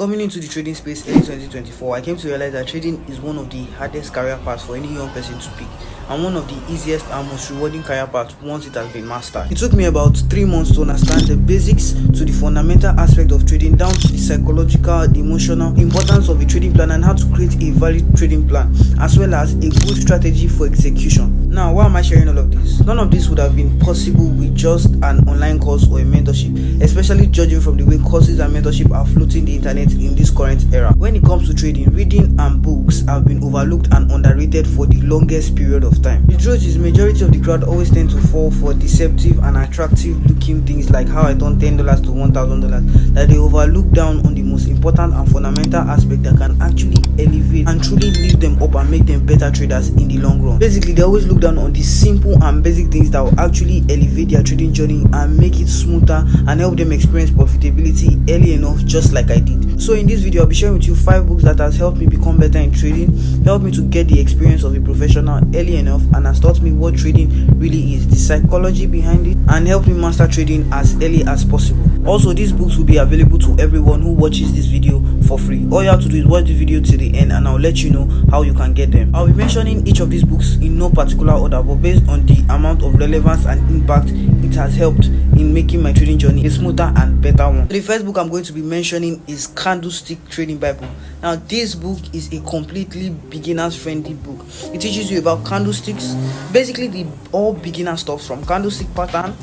Coming into the trading space early 2024, I came to realize that trading is one of the hardest career paths for any young person to pick, and one of the easiest and most rewarding career paths once it has been mastered. It took me about 3 months to understand the basics to the fundamental aspect of trading, down to the psychological, the emotional importance of a trading plan, and how to create a valid trading plan, as well as a good strategy for execution. Now, why am I sharing all of this? None of this would have been possible with just an online course or a mentorship, especially judging from the way courses and mentorship are floating the internet in this current era. When it comes to trading, reading and books have been overlooked and underrated for the longest period of time. The truth is, majority of the crowd always tend to fall for deceptive and attractive looking things like how I turned $10 to $1,000, that they overlook down on the most important and fundamental aspect that can actually elevate and truly lift them up and make them better traders in the long run. Basically, they always look down on the simple and basic things that will actually elevate their trading journey and make it smoother and help them experience profitability early enough, just like I did. So in this video, I'll be sharing with you 5 books that has helped me become better in trading, helped me to get the experience of a professional early enough, and has taught me what trading really is, the psychology behind it, and helped me master trading as early as possible. Also, these books will be available to everyone who watches this video for free. All you have to do is watch the video till the end, and I'll let you know how you can get them. I'll be mentioning each of these books in no particular order, but based on the amount of relevance and impact it has helped in making my trading journey a smoother and better one. The first book I'm going to be mentioning is Candlestick Trading Bible. Now, this book is a completely beginners friendly book. It teaches you about candlesticks, basically the all beginner stuff, from candlestick pattern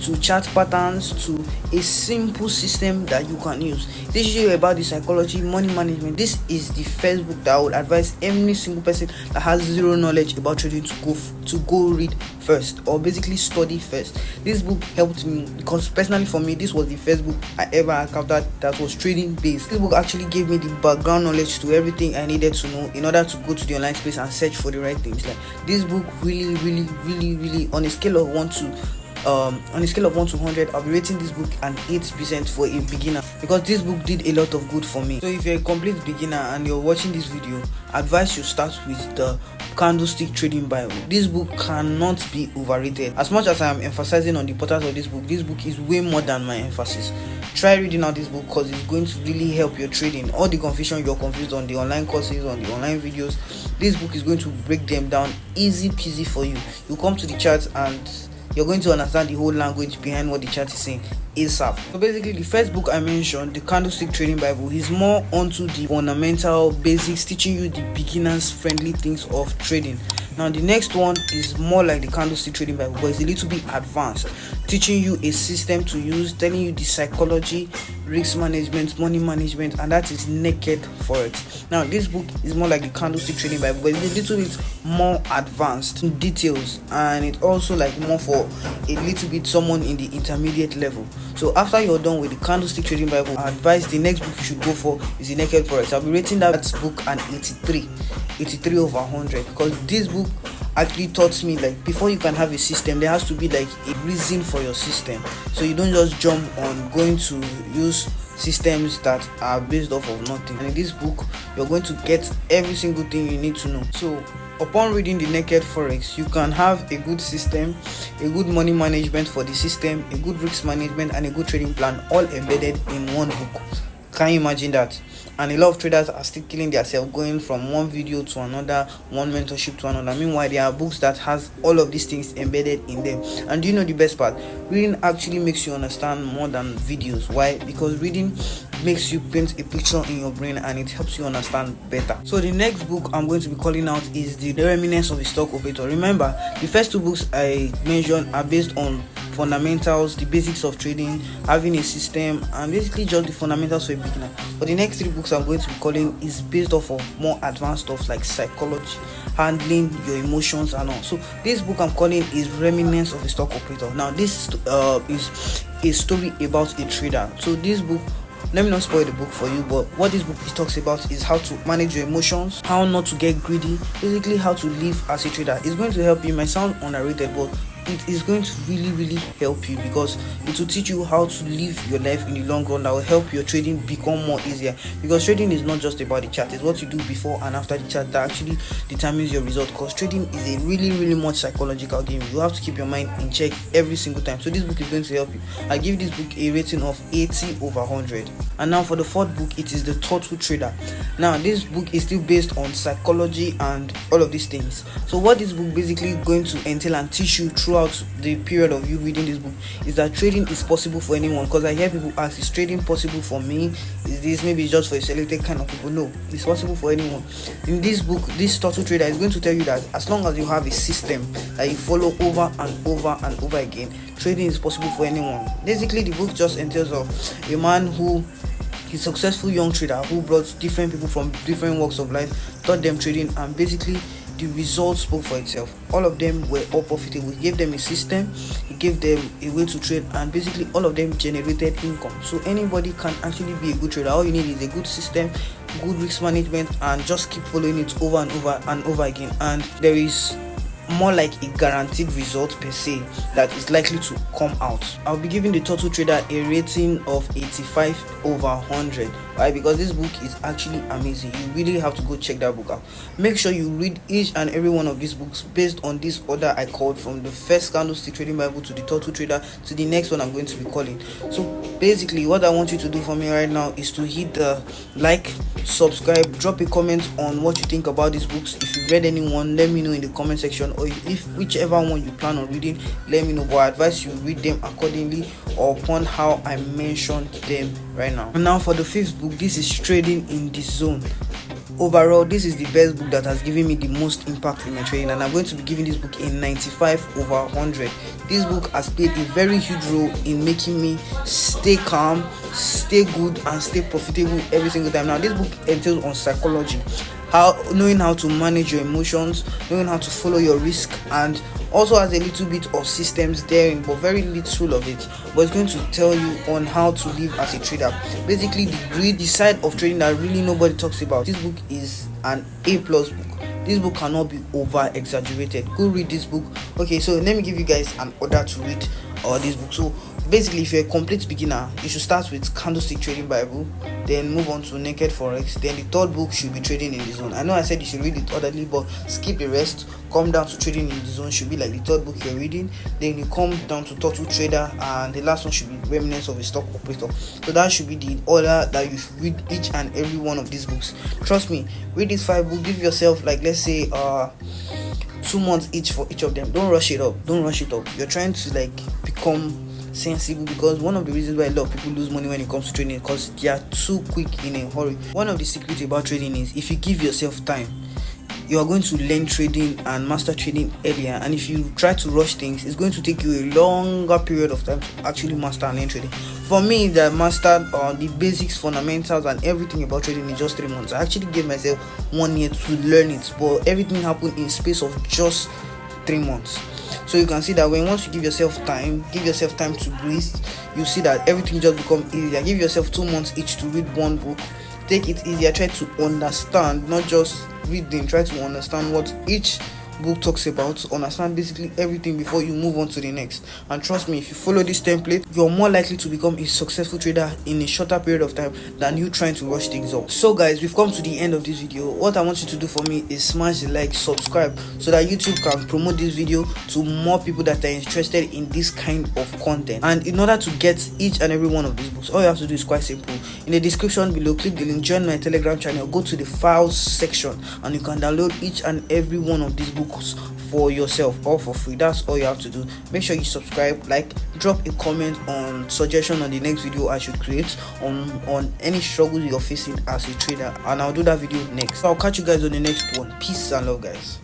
to chart patterns to a simple system that you can use. It teaches you about the psychology, money management. This is the first book that I would advise every single person that has zero knowledge about trading to go read first, or basically study first. This book helped me because personally for me, this was the first book I ever encountered that was trading based. This book actually gave me the background knowledge to everything I needed to know in order to go to the online space and search for the right things. Like, this book really, on a scale of 1 to 100, I'll be rating this book an 8% for a beginner, because this book did a lot of good for me. So if you're a complete beginner and you're watching this video, I advise you start with the Candlestick Trading Bible. This book cannot be overrated. As much as I am emphasizing on the importance of this book is way more than my emphasis. Try reading out this book because it's going to really help your trading. All the confusion you're confused on the online courses, on the online videos, this book is going to break them down easy peasy for you. You come to the charts and you're going to understand the whole language behind what the chart is saying ASAP. So basically, the first book I mentioned, the Candlestick Trading Bible, is more onto the fundamental basics, teaching you the beginners friendly things of trading. Now, the next one is more like the Candlestick Trading Bible, but it's a little bit advanced, teaching you a system to use, telling you the psychology, risk management, money management, and that is Naked Forex. Now, this book is more like the Candlestick Trading Bible, but it's a little bit more advanced in details, and it's also like more for a little bit someone in the intermediate level. So after you're done with the Candlestick Trading Bible, I advise the next book you should go for is the Naked Forex. I'll be rating that book an 83 over 100, because this book actually taught me, like, before you can have a system, there has to be like a reason for your system. So you don't just jump on going to use systems that are based off of nothing. And in this book, you're going to get every single thing you need to know. So upon reading the Naked Forex, you can have a good system, a good money management for the system, a good risk management, and a good trading plan, all embedded in one book. Can you imagine that? And a lot of traders are still killing themselves, going from one video to another, one mentorship to another. Meanwhile, there are books that has all of these things embedded in them. And do you know the best part? Reading actually makes you understand more than videos. Why? Because reading makes you paint a picture in your brain and it helps you understand better. So the next book I'm going to be calling out is the Remnants of a Stock Operator. Remember, the first 2 books I mentioned are based on fundamentals, the basics of trading, having a system, and basically just the fundamentals for a beginner. But the next 3 books I'm going to be calling is based off of more advanced stuff like psychology, handling your emotions and all. So this book I'm calling is Remnants of a Stock Operator. Now, this is a story about a trader. So this book, let me not spoil the book for you, but what this book talks about is how to manage your emotions, how not to get greedy, basically how to live as a trader. It's going to help you. It might sound underrated, but it is going to really help you, because it will teach you how to live your life in the long run. That will help your trading become more easier, because trading is not just about the chart, it's what you do before and after the chart that actually determines your result. Because trading is a really much psychological game. You have to keep your mind in check every single time. So this book is going to help you. I give this book a rating of 80/100. And now for the fourth book, it is the Thoughtful Trader. Now this book is still based on psychology and all of these things. So what this book basically going to entail and teach you throughout the period of you reading this book is that trading is possible for anyone. Because I hear people ask, is trading possible for me? Is this maybe just for a selected kind of people? No, it's possible for anyone. In this book, this Thoughtful Trader is going to tell you that as long as you have a system that you follow over and over again, trading is possible for anyone. Basically, the book just entails of a man who is a successful young trader who brought different people from different walks of life, taught them trading, and basically the results spoke for itself. All of them were all profitable. He gave them a system, he gave them a way to trade, and basically all of them generated income. So anybody can actually be a good trader. All you need is a good system, good risk management, and just keep following it over and over again. And there is more like a guaranteed result per se that is likely to come out. I'll be giving the Thoughtful Trader a rating of 85/100. Why? Because this book is actually amazing. You really have to go check that book out. Make sure you read each and every one of these books based on this order I called, from the first Candlestick Trading Bible to the Thoughtful Trader to the next one I'm going to be calling. So basically what I want you to do for me right now is to hit the like, subscribe, drop a comment on what you think about these books. If you read anyone, let me know in the comment section, or if whichever one you plan on reading, let me know. But I advise you read them accordingly or upon how I mentioned them right now. And now for the fifth book, this is Trading in the Zone. Overall, this is the best book that has given me the most impact in my trading, and I'm going to be giving this book a 95/100. This book has played a very huge role in making me stay calm, stay good, and stay profitable every single time. Now this book entails on psychology, knowing how to manage your emotions, knowing how to follow your risk, and also has a little bit of systems therein, but very little of it. But it's going to tell you on how to live as a trader. Basically, the side of trading that really nobody talks about. This book is an A+ book. This book cannot be over exaggerated. Go read this book. Okay, so let me give you guys an order to read this book. So basically, if you're a complete beginner, you should start with Candlestick Trading Bible, then move on to Naked Forex. Then the third book should be Trading in the Zone. I know I said you should read it orderly, but skip the rest. Come down to Trading in the Zone, should be like the third book you're reading. Then you come down to Thoughtful Trader, and the last one should be Remnants of a Stock Operator. So that should be the order that you should read each and every one of these books. Trust me, read these 5 books. Give yourself, like, let's say 2 months each for each of them. Don't rush it up. You're trying to like become sensible, because one of the reasons why a lot of people lose money when it comes to trading is because they are too quick in a hurry. One of the secrets about trading is if you give yourself time, you are going to learn trading and master trading earlier. And if you try to rush things, it's going to take you a longer period of time to actually master and learn trading. For me, that mastered the basics, fundamentals, and everything about trading in just 3 months. I actually gave myself 1 year to learn it, but everything happened in space of just 3 months. So you can see that once you give yourself time to breathe, you see that everything just becomes easier. Give yourself 2 months each to read one book. Take it easier. Try to understand, not just reading. Try to understand what each book talks about, understand basically everything before you move on to the next. And trust me, if you follow this template, you're more likely to become a successful trader in a shorter period of time than you trying to rush things up. So guys, we've come to the end of this video. What I want you to do for me is smash the like, subscribe, so that YouTube can promote this video to more people that are interested in this kind of content. And in order to get each and every one of these books, all you have to do is quite simple. In the description below, click the link, join my Telegram channel, go to the files section, and you can download each and every one of these books for yourself, all for free. That's all you have to do. Make sure you subscribe, like, drop a comment on suggestion on the next video I should create on any struggles you're facing as a trader, and I'll do that video next. So I'll catch you guys on the next one. Peace and love, guys.